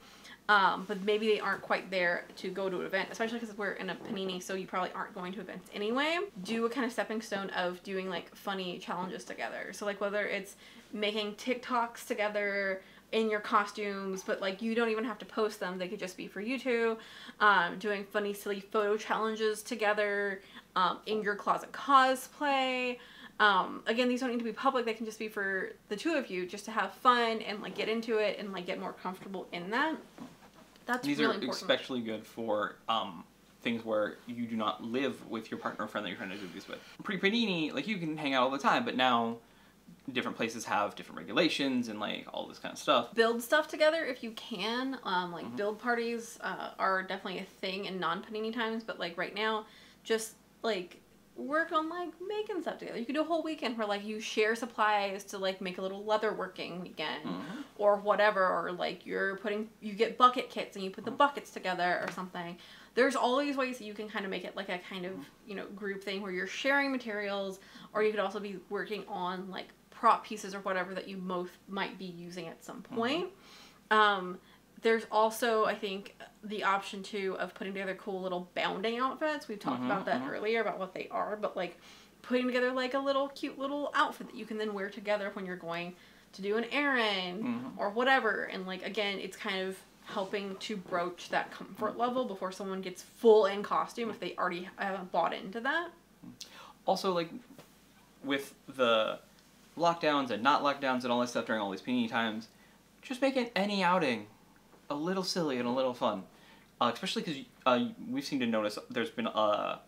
But maybe they aren't quite there to go to an event, especially because we're in a panini, so you probably aren't going to events anyway. Do a kind of stepping stone of doing like funny challenges together. So like whether it's making TikToks together in your costumes, but like you don't even have to post them, they could just be for you two. Doing funny, silly photo challenges together. in your closet cosplay. Again, these don't need to be public. They can just be for the two of you, just to have fun and like get into it and like get more comfortable in that. That's these really are important. especially good for things where you do not live with your partner or friend that you're trying to do these with. Pre-panini, like you can hang out all the time, but now different places have different regulations and like all this kind of stuff. Build stuff together if you can. Like build parties are definitely a thing in non-panini times, but like right now, just like work on like making stuff together. You could do a whole weekend where like you share supplies to like make a little leather working weekend or whatever, or like you get bucket kits and you put the buckets together or something. There's all these ways that you can kind of make it like a kind of, you know, group thing where you're sharing materials, or you could also be working on like prop pieces or whatever that you both might be using at some point. There's also, I think, the option too of putting together cool little bounding outfits. We've talked about that earlier, about what they are, but like putting together like a little cute little outfit that you can then wear together when you're going to do an errand or whatever. And like, again, it's kind of helping to broach that comfort level before someone gets full in costume if they already haven't bought into that. Also, like with the lockdowns and not lockdowns and all that stuff during all these panini times, just making any outing a little silly and a little fun. Especially because we've seemed to notice there's been a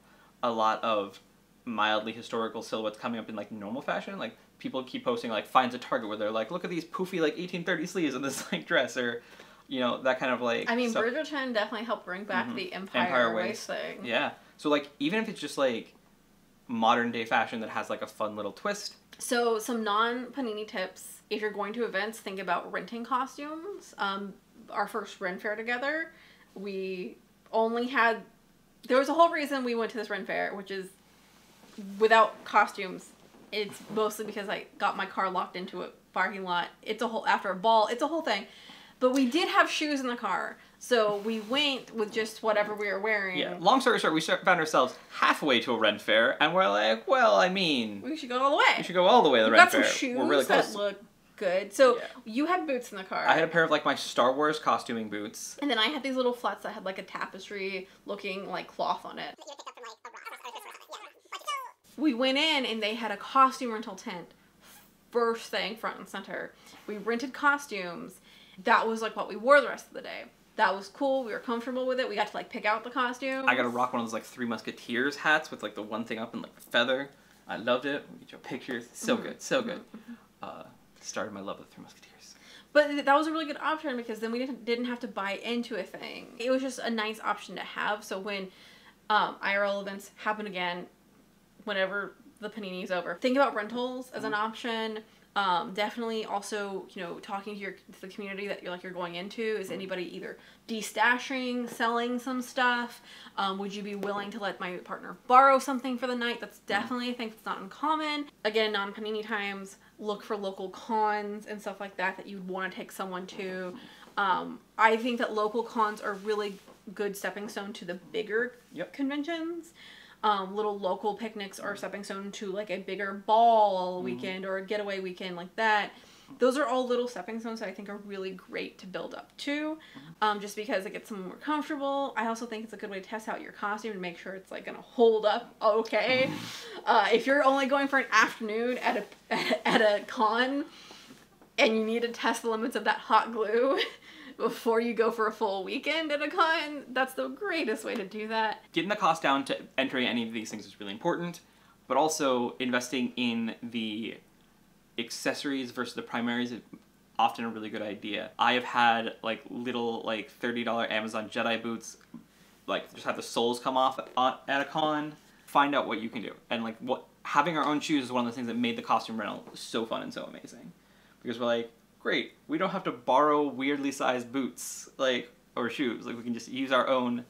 lot of mildly historical silhouettes coming up in like normal fashion. Like people keep posting like finds at Target where they're like, look at these poofy like 1830 sleeves in this like dress, or you know, that kind of like I mean, stuff. Bridgerton definitely helped bring back the Empire waist thing. Yeah. So like even if it's just like modern day fashion that has like a fun little twist. So some non-panini tips. If you're going to events, think about renting costumes. Our first Ren Fair together, we only had, there was a whole reason we went to this Ren Fair, which is without costumes. It's mostly because I got my car locked into a parking lot. After a ball, it's a whole thing. But we did have shoes in the car, so we went with just whatever we were wearing. Yeah, long story short, we found ourselves halfway to a Ren Fair, and we're like, well, I mean, we should go all the way. We should go all the way to the Ren Fair. We got some shoes we're really close. that look good. So you had boots in the car. I had a pair of like my Star Wars costuming boots. And then I had these little flats that had like a tapestry looking like cloth on it. We went in and they had a costume rental tent. First thing, front and center. We rented costumes. That was like what we wore the rest of the day. That was cool. We were comfortable with it. We got to like pick out the costume. I got to rock one of those like Three Musketeers hats with like the one thing up and like the feather. I loved it. We get your pictures. So good. So good. Started my love with Three Musketeers. But that was a really good option because then we didn't have to buy into a thing. It was just a nice option to have. So when IRL events happen again, whenever the panini's over, think about rentals as an option. Definitely also, you know, talking to the community that you're going into. Is anybody either destashing, selling some stuff? Would you be willing to let my partner borrow something for the night? That's definitely a thing that's not uncommon. Again, non-panini times, look for local cons and stuff like that you'd want to take someone to. I think that local cons are really good stepping stone to the bigger conventions. Little local picnics are stepping stone to like a bigger ball weekend or a getaway weekend like that. Those are all little stepping stones that I think are really great to build up to, just because it gets someone more comfortable. I also think it's a good way to test out your costume and make sure it's like gonna hold up okay. If you're only going for an afternoon at a con and you need to test the limits of that hot glue before you go for a full weekend at a con, that's the greatest way to do that. Getting the cost down to entering any of these things is really important, but also investing in the accessories versus the primaries is often a really good idea. I have had like little like $30 Amazon Jedi boots, like just have the soles come off at a con. Find out what you can do. And like having our own shoes is one of the things that made the costume rental so fun and so amazing. Because we're like, great, we don't have to borrow weirdly sized boots or shoes. Like we can just use our own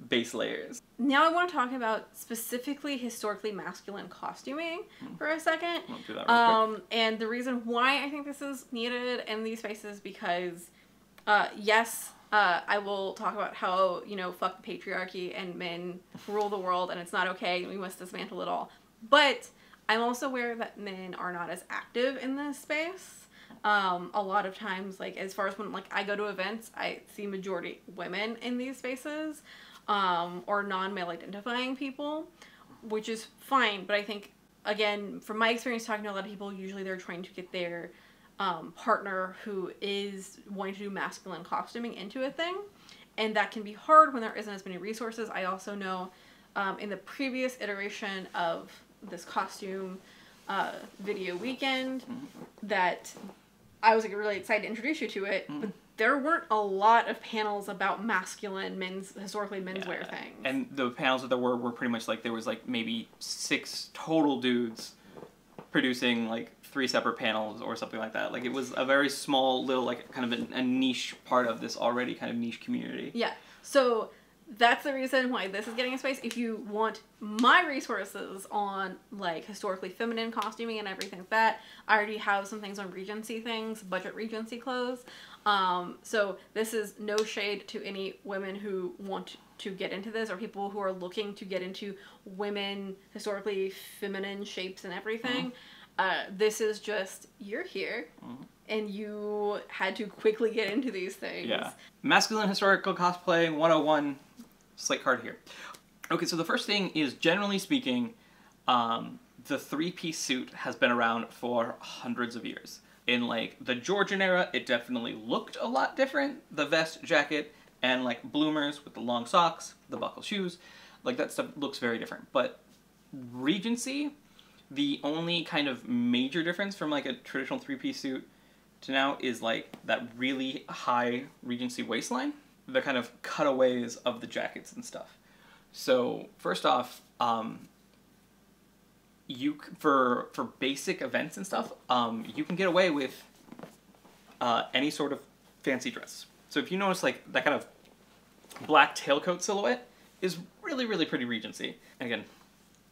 base layers. Now I want to talk about specifically historically masculine costuming for a second. We'll do that real quick. And the reason why I think this is needed in these spaces because yes, I will talk about how, you know, fuck the patriarchy and men rule the world and it's not okay and we must dismantle it all. But I'm also aware that men are not as active in this space. A lot of times, like as far as when like I go to events, I see majority women in these spaces, or non-male identifying people. which is fine, but I think, again, from my experience talking to a lot of people, usually they're trying to get their partner who is wanting to do masculine costuming into a thing, and that can be hard when there isn't as many resources. I also know in the previous iteration of this costume video weekend that I was like really excited to introduce you to it, but there weren't a lot of panels about masculine historically menswear things. And the panels that there were pretty much like, there was like maybe 6 total dudes producing like 3 separate panels or something like that. Like, it was a very small little, like, kind of a niche part of this already kind of niche community. Yeah. So that's the reason why this is getting a space. If you want my resources on like historically feminine costuming and everything like that, I already have some things on Regency things, budget Regency clothes. So this is no shade to any women who want to get into this, or people who are looking to get into women historically feminine shapes and everything. This is just, you're here and you had to quickly get into these things. Yeah. Masculine historical cosplay 101, slate card here. Okay, so the first thing is, generally speaking, the 3-piece suit has been around for hundreds of years. In like the Georgian era, it definitely looked a lot different. The vest, jacket, and like bloomers with the long socks, the buckle shoes, like that stuff looks very different. But Regency, the only kind of major difference from like a traditional 3-piece suit to now is like that really high Regency waistline, the kind of cutaways of the jackets and stuff. So first off, for basic events and stuff, you can get away with any sort of fancy dress. So if you notice, like, that kind of black tailcoat silhouette is really, really pretty Regency. And again,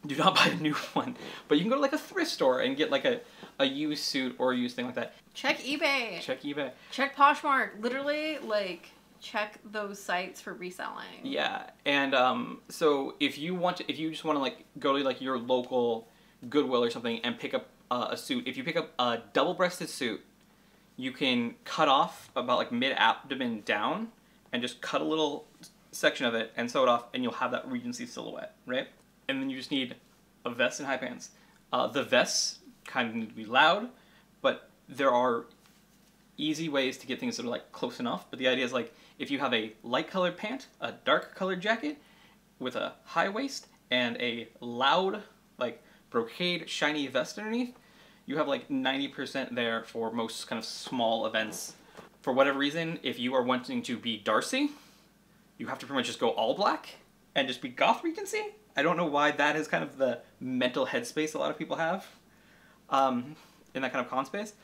do not buy a new one, but you can go to like a thrift store and get like a used suit or a used thing like that. Check eBay. Check eBay. Check Poshmark. Literally, like, check those sites for reselling. Yeah, and so if you just want to like go to like your local Goodwill or something and pick up a suit, if you pick up a double-breasted suit, you can cut off about like mid-abdomen down and just cut a little section of it and sew it off, and you'll have that Regency silhouette, right? And then you just need a vest and high pants. The vests kind of need to be loud, but there are easy ways to get things that are like close enough. But the idea is like, if you have a light colored pant, a dark colored jacket with a high waist and a loud like brocade shiny vest underneath, you have like 90% there for most kind of small events. For whatever reason, if you are wanting to be Darcy, you have to pretty much just go all black and just be goth Regency. I don't know why that is kind of the mental headspace a lot of people have in that kind of con space.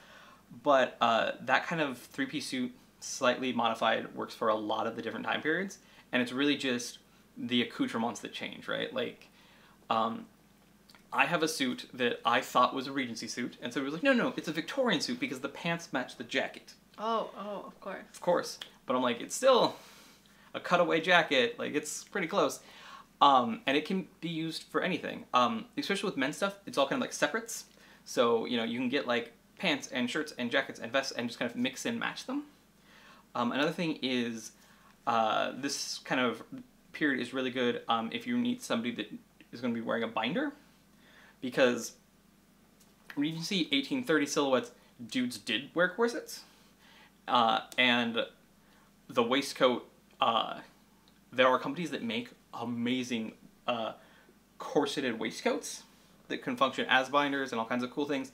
But that kind of 3-piece suit, slightly modified, works for a lot of the different time periods. And it's really just the accoutrements that change, right? Like, I have a suit that I thought was a Regency suit, and so it was like, no, it's a Victorian suit because the pants match the jacket. Oh, of course. Of course. But I'm like, it's still a cutaway jacket, like, it's pretty close. And it can be used for anything. Especially with men's stuff, it's all kind of like separates. So, you know, you can get like pants and shirts and jackets and vests and just kind of mix and match them. Another thing is, this kind of period is really good if you need somebody that is going to be wearing a binder. Because Regency 1830 silhouettes, dudes did wear corsets. And the waistcoat, there are companies that make amazing corseted waistcoats that can function as binders and all kinds of cool things.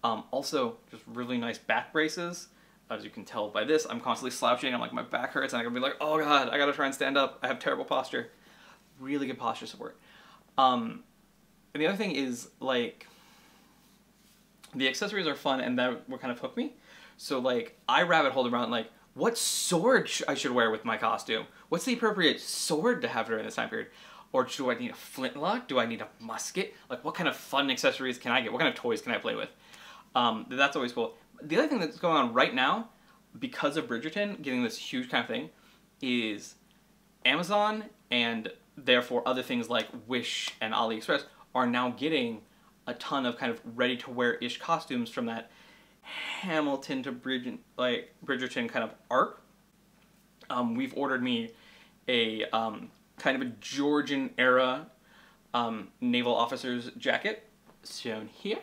Also, just really nice back braces. As you can tell by this, I'm constantly slouching. I'm like, my back hurts, and I'm gonna be like, oh god, I gotta try and stand up. I have terrible posture. Really good posture support. And the other thing is, like, the accessories are fun, and that what kind of hooked me. So, like, I rabbit holed around, like, what sword I should wear with my costume? What's the appropriate sword to have during this time period? Or do I need a flintlock? Do I need a musket? Like, what kind of fun accessories can I get? What kind of toys can I play with? That's always cool. The other thing that's going on right now, because of Bridgerton getting this huge kind of thing, is Amazon and therefore other things like Wish and AliExpress are now getting a ton of kind of ready-to-wear-ish costumes from that Hamilton to Bridgerton kind of arc. We've ordered me a kind of a Georgian era naval officer's jacket, shown here.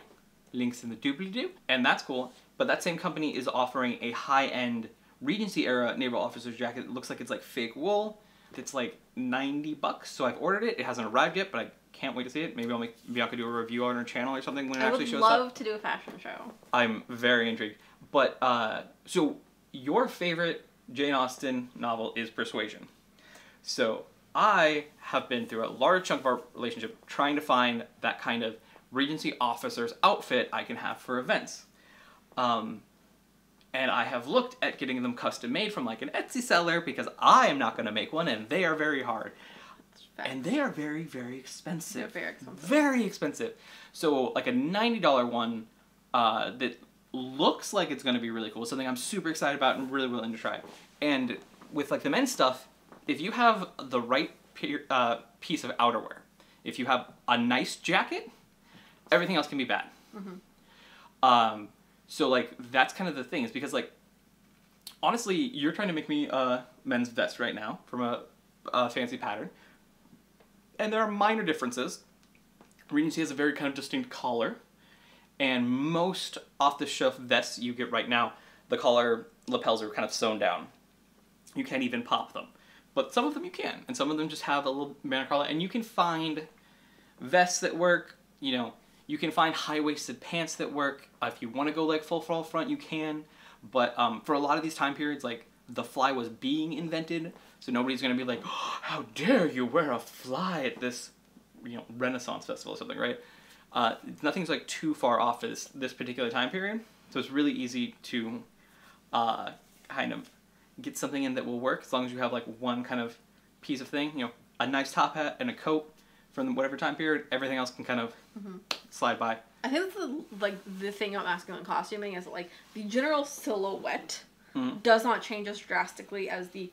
Links in the doobly-doo. And that's cool. But that same company is offering a high-end Regency era naval officer's jacket. It looks like it's like fake wool. It's like $90, so I've ordered it. It hasn't arrived yet, but I can't wait to see it. Maybe I could do a review on our channel or something when it actually shows up. I would love to do a fashion show. I'm very intrigued. But, so your favorite Jane Austen novel is Persuasion. So I have been through a large chunk of our relationship trying to find that kind of Regency officer's outfit I can have for events. And I have looked at getting them custom made from like an Etsy seller because I am not going to make one and they are very hard. And they are very, very expensive. They're very expensive. Very expensive. So like a $90 one that looks like it's going to be really cool. Something I'm super excited about and really willing to try. And with like the men's stuff, if you have the right piece of outerwear, if you have a nice jacket, everything else can be bad. Mm-hmm. So, like, that's kind of the thing, is because, like, honestly, you're trying to make me a men's vest right now from a fancy pattern. And there are minor differences. Regency has a very kind of distinct collar. And most off-the-shelf vests you get right now, the collar lapels are kind of sewn down. You can't even pop them. But some of them you can. And some of them just have a little banner collar. And you can find vests that work, you know. You can find high-waisted pants that work. If you want to go like full front, you can. But for a lot of these time periods, like the fly was being invented, so nobody's gonna be like, oh, "How dare you wear a fly at this, you know, Renaissance festival or something," right? Nothing's like too far off this particular time period, so it's really easy to kind of get something in that will work as long as you have like one kind of piece of thing, you know, a nice top hat and a coat from whatever time period. Everything else can kind of slide by. I think that's the thing about masculine costuming is like the general silhouette does not change as drastically as the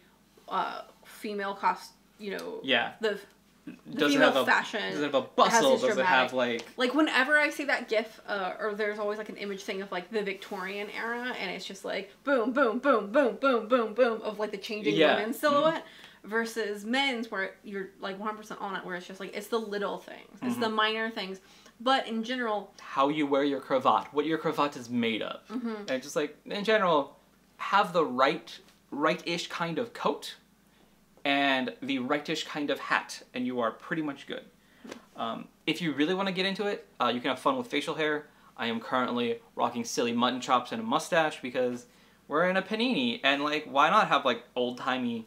female Yeah. The female fashion. Does it have a bustle? Does it have like whenever I see that gif, or there's always like an image thing of like the Victorian era, and it's just like boom, boom, boom, boom, boom, boom, boom of like the changing women's silhouette. Versus men's, where you're like 100% on it, where it's just like it's the little things, it's the minor things, but in general, how you wear your cravat, what your cravat is made of, and just like in general, have the right-ish kind of coat, and the right-ish kind of hat, and you are pretty much good. If you really want to get into it, you can have fun with facial hair. I am currently rocking silly mutton chops and a mustache because we're in a panini, and like why not have like old-timey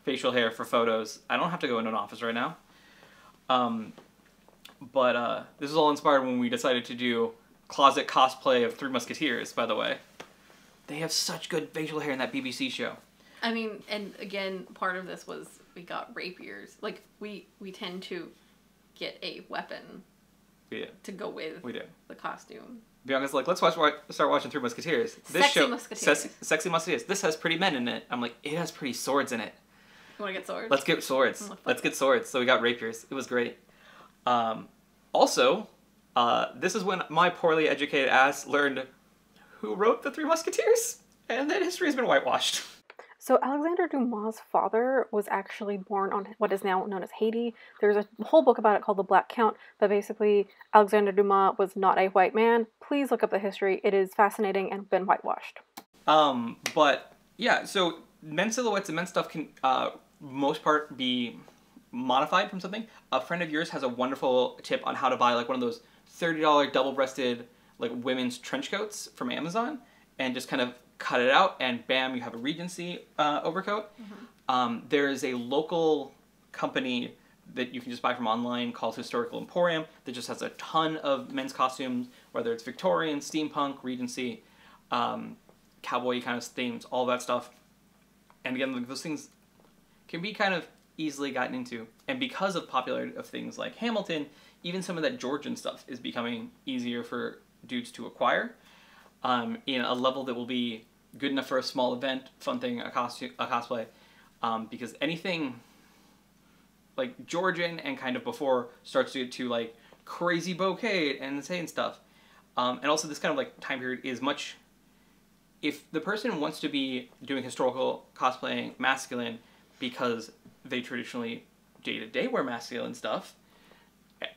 facial hair for photos. I don't have to go into an office right now. But this is all inspired when we decided to do closet cosplay of Three Musketeers, by the way. They have such good facial hair in that BBC show. I mean, and again, part of this was we got rapiers. Like, we tend to get a weapon to go with the costume. Bianca's like, let's start watching Three Musketeers. Sexy Musketeers. Sexy Musketeers. This has pretty men in it. I'm like, it has pretty swords in it. You want to get swords? Let's get swords. Let's get swords. So we got rapiers. It was great. Also, this is when my poorly educated ass learned who wrote the Three Musketeers, and that history has been whitewashed. So Alexander Dumas' father was actually born on what is now known as Haiti. There's a whole book about it called The Black Count, but basically Alexander Dumas was not a white man. Please look up the history. It is fascinating and been whitewashed. But yeah, so men's silhouettes and men's stuff can most part be modified from something. A friend of yours has a wonderful tip on how to buy like one of those $30 double-breasted like women's trench coats from Amazon, and just kind of cut it out, and bam, you have a Regency overcoat. There is a local company that you can just buy from online called Historical Emporium that just has a ton of men's costumes, whether it's Victorian, steampunk, Regency, cowboy kind of themes, all that stuff. And again, like, those things can be kind of easily gotten into. And because of popularity of things like Hamilton, even some of that Georgian stuff is becoming easier for dudes to acquire in a level that will be good enough for a small event, fun thing, a cosplay. Because anything like Georgian and kind of before starts to get to like crazy bouquet and insane stuff. And also this kind of like time period is much... If the person wants to be doing historical cosplaying masculine because they traditionally day-to-day wear masculine stuff,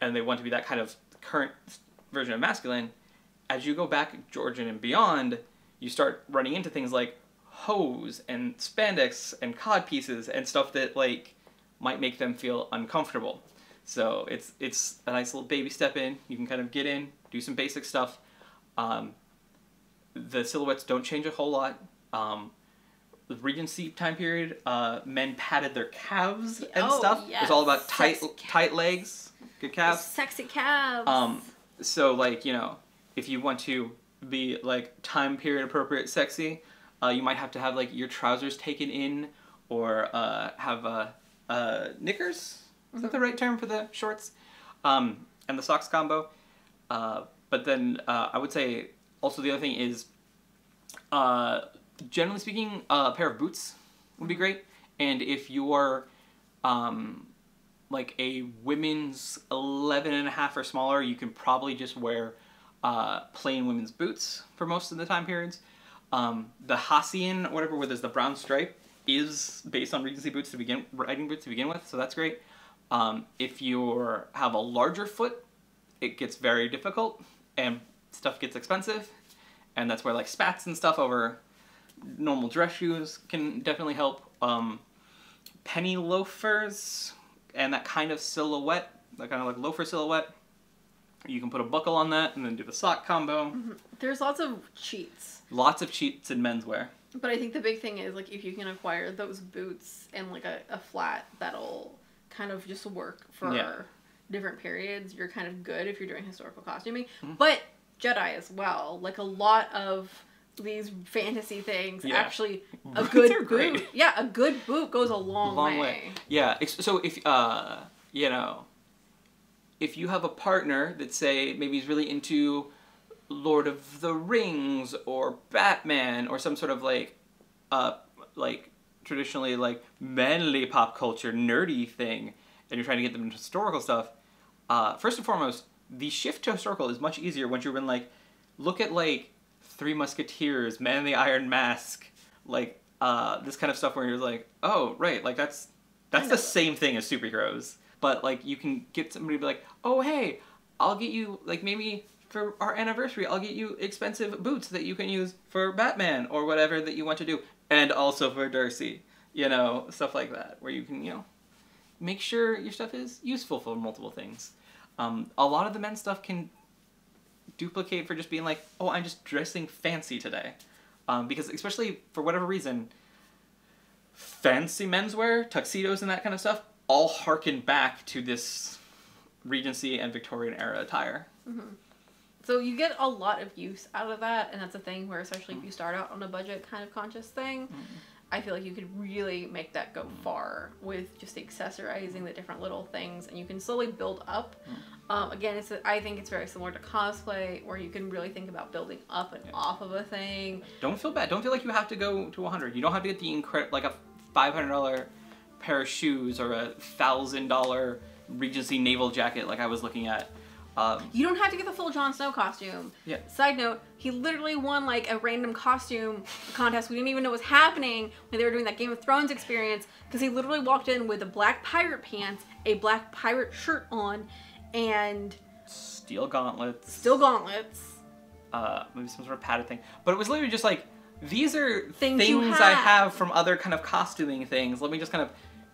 and they want to be that kind of current version of masculine, as you go back Georgian and beyond, you start running into things like hose and spandex and cod pieces and stuff that like might make them feel uncomfortable. So it's a nice little baby step in. You can kind of get in, do some basic stuff. The silhouettes don't change a whole lot. The Regency time period, men padded their calves and stuff. Yes. It was all about tight legs, good calves. Sexy calves. So like, you know, if you want to be like time period appropriate sexy, you might have to have like your trousers taken in, or have knickers. Is that the right term for the shorts? And the socks combo. But then I would say also the other thing is, generally speaking, a pair of boots would be great. And if you're like a women's 11.5 or smaller, you can probably just wear plain women's boots for most of the time periods. The Hassian, whatever, where there's the brown stripe, is based on Regency boots riding boots to begin with, so that's great. If you have a larger foot, it gets very difficult and stuff gets expensive, and that's where like spats and stuff over normal dress shoes can definitely help. Penny loafers and that kind of silhouette, that kind of like loafer silhouette, you can put a buckle on that and then do the sock combo. There's lots of cheats. Lots of cheats in menswear. But I think the big thing is, like, if you can acquire those boots and, like, a flat that'll kind of just work for different periods, you're kind of good if you're doing historical costuming. But Jedi as well. Like, a lot of these fantasy things, actually, a good boot. Yeah, a good boot goes a long way. Yeah, so if, you know, if you have a partner that, say, maybe is really into Lord of the Rings or Batman or some sort of like traditionally like manly pop culture nerdy thing, and you're trying to get them into historical stuff, first and foremost, the shift to historical is much easier once you've been like, look at like Three Musketeers, Man in the Iron Mask, like this kind of stuff where you're like, oh right, like that's the same thing as superheroes, but like you can get somebody to be like, oh hey, I'll get you like maybe for our anniversary, I'll get you expensive boots that you can use for Batman or whatever that you want to do. And also for Darcy, you know, stuff like that, where you can, you know, make sure your stuff is useful for multiple things. A lot of the men's stuff can duplicate for just being like, oh, I'm just dressing fancy today. Because especially for whatever reason, fancy menswear, tuxedos and that kind of stuff, all harken back to this Regency and Victorian era attire. So you get a lot of use out of that, and that's a thing where, especially if you start out on a budget kind of conscious thing, I feel like you could really make that go far with just accessorizing the different little things, and you can slowly build up. Again, I think it's very similar to cosplay, where you can really think about building up and off of a thing. Don't feel bad. Don't feel like you have to go to 100. You don't have to get the like a $500 pair of shoes or a $1,000 Regency naval jacket like I was looking at. You don't have to get the full Jon Snow costume. Side note, he literally won like a random costume contest we didn't even know was happening when they were doing that Game of Thrones experience, because he literally walked in with a black pirate pants, a black pirate shirt on, and steel gauntlets. Maybe some sort of padded thing. But it was literally just like, these are things I have from other kind of costuming things. Let me just kind of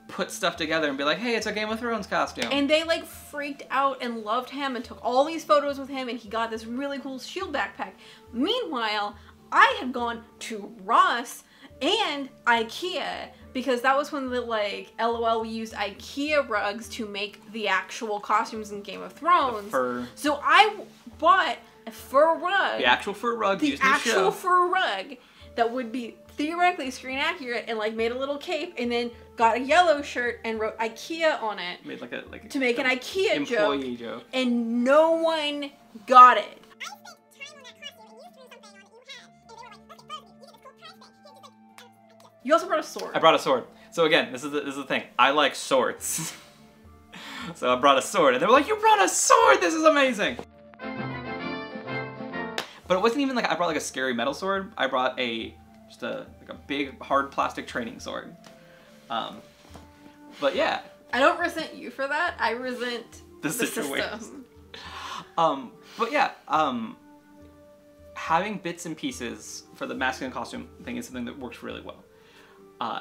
put stuff together and be like, hey, it's a Game of Thrones costume. And they like freaked out and loved him and took all these photos with him, and he got this really cool shield backpack. Meanwhile, I had gone to Ross and IKEA, because that was when the like, LOL, we used IKEA rugs to make the actual costumes in Game of Thrones. The fur. So I bought a fur rug. The actual fur rug. The actual fur rug that would be theoretically screen accurate, and like made a little cape, and then got a yellow shirt and wrote IKEA on it. Made like a to make an IKEA employee joke. And no one got it. You also brought a sword. I brought a sword. So again, this is the thing. I like swords. So I brought a sword, and they were like, "You brought a sword! This is amazing!" But it wasn't even like I brought like a scary metal sword. I brought just a big hard plastic training sword. But yeah. I don't resent you for that. I resent the situation. System. But yeah, having bits and pieces for the masculine costume thing is something that works really well.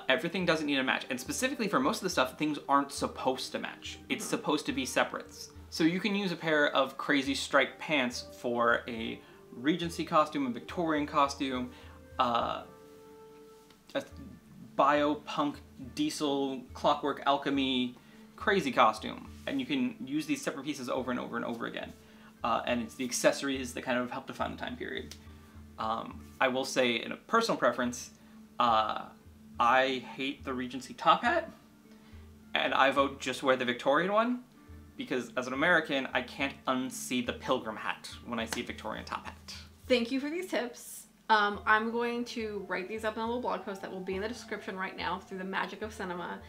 Everything doesn't need a match, and specifically for most of the stuff, things aren't supposed to match. It's supposed to be separates. So you can use a pair of crazy striped pants for a Regency costume, a Victorian costume, a biopunk diesel clockwork alchemy crazy costume, and you can use these separate pieces over and over and over again. And it's the accessories that kind of help define the time period. I will say, in a personal preference, I hate the Regency top hat, and I vote just wear the Victorian one, because as an American, I can't unsee the pilgrim hat when I see Victorian top hat. Thank you for these tips. I'm going to write these up in a little blog post that will be in the description right now through the magic of cinema,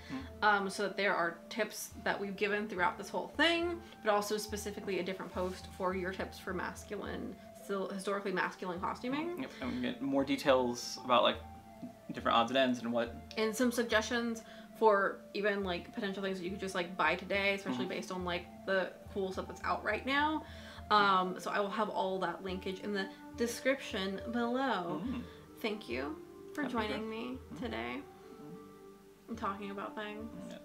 so that there are tips that we've given throughout this whole thing, but also specifically a different post for your tips for masculine, still historically masculine costuming. Yep, and we get more details about like different odds and ends and what. And some suggestions for even like potential things that you could just like buy today, especially based on like the cool stuff that's out right now. So I will have all that linkage in the description below. Thank you for joining me today and talking about things. Yeah.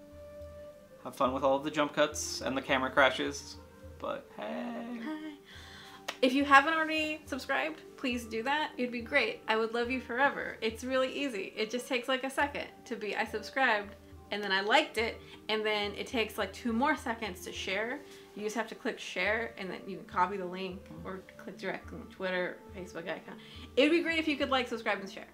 Have fun with all of the jump cuts and the camera crashes, but hey. If you haven't already subscribed, please do that. It'd be great. I would love you forever. It's really easy. It just takes like a second to be I subscribed, and then I liked it, and then it takes like 2 more seconds to share. You just have to click share, and then you can copy the link or click directly on Twitter, Facebook icon. It'd be great if you could like, subscribe, and share.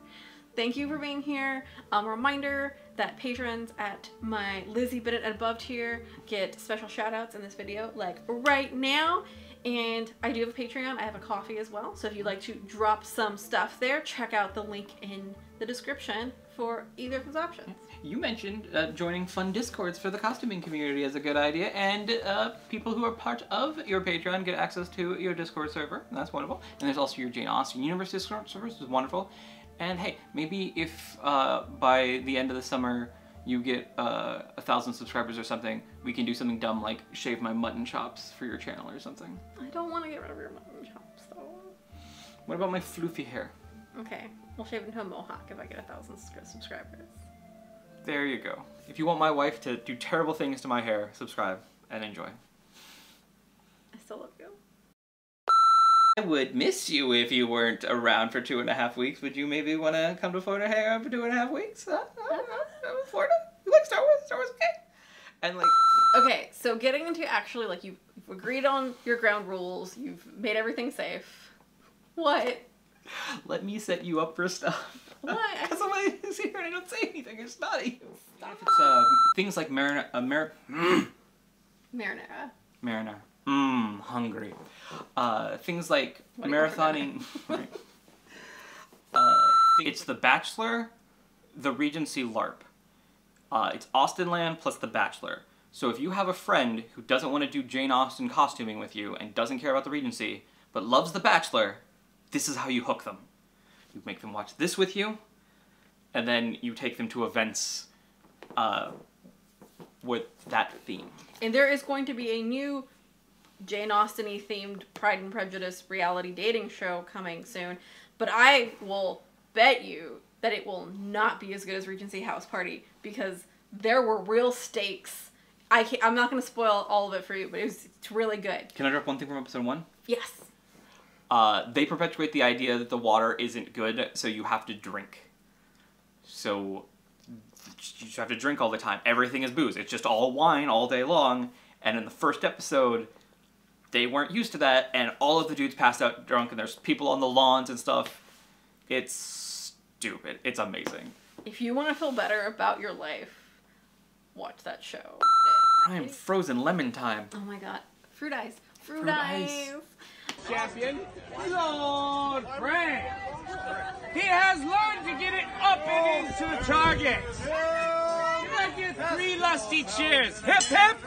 Thank you for being here. Reminder that patrons at my Lizzie Bennett and above tier get special shout outs in this video, like right now. And I do have a Patreon. I have a coffee as well. So if you'd like to drop some stuff there, check out the link in the description for either of those options. You mentioned joining fun discords for the costuming community as a good idea, and people who are part of your Patreon get access to your Discord server, and that's wonderful. And there's also your Jane Austen Universe Discord server, which is wonderful. And hey, maybe if by the end of the summer you get 1,000 subscribers or something, we can do something dumb like shave my mutton chops for your channel or something. I don't want to get rid of your mutton chops though. What about my floofy hair? Okay, we'll shave into a mohawk if I get 1,000 subscribers. There you go. If you want my wife to do terrible things to my hair, subscribe and enjoy. I still love you. I would miss you if you weren't around for 2.5 weeks. Would you maybe want to come to Florida, hang around for 2.5 weeks? Florida? You like Star Wars? Star Wars, okay. And like... Okay, so getting into actually, like, you've agreed on your ground rules, you've made everything safe. What? Let me set you up for stuff. What? Because somebody is here and I don't say anything. It's naughty. Stop. It's things like marinara. Marinara. Hungry. Things like marathoning. It's The Bachelor, the Regency LARP. It's Austenland plus The Bachelor. So if you have a friend who doesn't want to do Jane Austen costuming with you and doesn't care about the Regency, but loves The Bachelor, this is how you hook them. You make them watch this with you, and then you take them to events with that theme. And there is going to be a new Jane Austen-y themed Pride and Prejudice reality dating show coming soon, but I will bet you that it will not be as good as Regency House Party, because there were real stakes. I'm not going to spoil all of it for you, but it's really good. Can I drop one thing from episode 1? Yes. They perpetuate the idea that the water isn't good, so you have to drink. So you just have to drink all the time. Everything is booze. It's just all wine all day long. And in the first episode, they weren't used to that, and all of the dudes passed out drunk, and there's people on the lawns and stuff. It's stupid. It's amazing. If you want to feel better about your life, watch that show. Prime frozen lemon time. Oh my god. Fruit ice. Fruit ice. Champion, Lord Frank. He has learned to get it up and into the target. Can I get 3 lusty cheers? Hip hip!